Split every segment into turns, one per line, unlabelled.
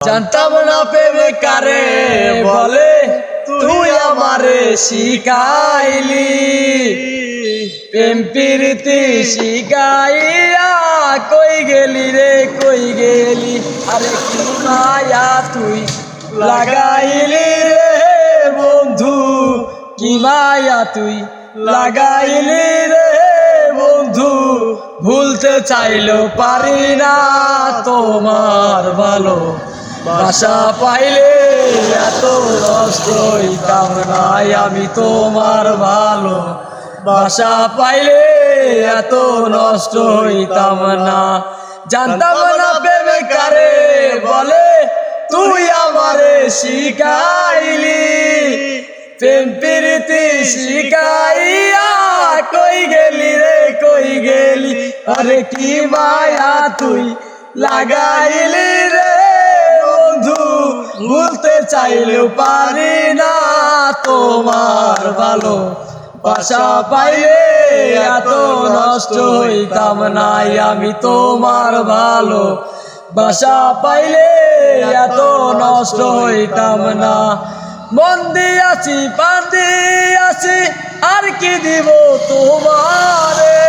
জানতাম না প্রেম কারে বলে, তুই আমারে শিখাইলি। প্রেম প্রীতি শিখাইয়া কই গেলি রে কই গেলি। আরে কি মায়া তুই লাগাইলি রে বন্ধু, কি মায়া তুই লাগাইলি রে বন্ধু। ভুলতে চাইলেও পারি না তোমার ভালো বাসা পাইলে এত নষ্ট হইতাম না। আমি তোমার ভালো বাসা পাইলে এত নষ্ট হইতাম না। জানতাম না প্রেম কারে বলে, তুই আমারে শিখাইলি। প্রেম প্রীতি শিখাইয়া কই গেলি রে কই গেলি। আরে কি মায়া তুই লাগাইলি রে বন্ধু, ভুলতে চাইলেও পারি না তোমার ভালো বাসা পাইলে এত নষ্ট হইতাম না। আমি তোমার ভালো বাসা পাইলে এত নষ্ট হইতাম না। মন দিয়াছি প্রাণ দিয়াছি আর কি দিব তোমারে,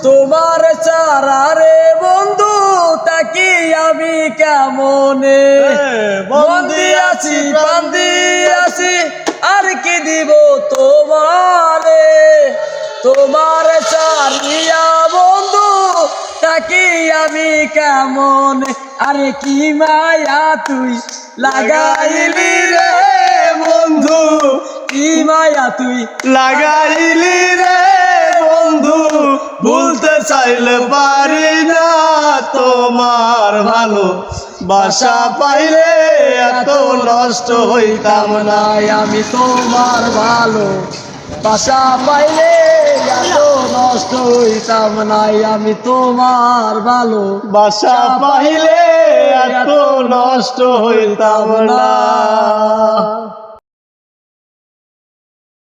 তোমার চারা রে বন্ধু তাকি আমি কেমনে। মন দিয়াছি প্রাণ দিয়াছি আর কি দিব তোমারে, তোমার চারিয়া বন্ধু তাকি আমি কেমন। আরে কি মায়া তুই লাগাইলি রে বন্ধু, কি মায়া তুই
লাগাইলি রে বন্ধু। ভুলতে চাইলে পারি না তোমার ভালো বাসা পাইলে এত নষ্ট হইতাম না।
আমি তোমার ভালো বাসা পাইলে এত নষ্ট হইতাম না। আমি তোমার ভালো
বাসা পাইলে এত নষ্ট হইতাম না।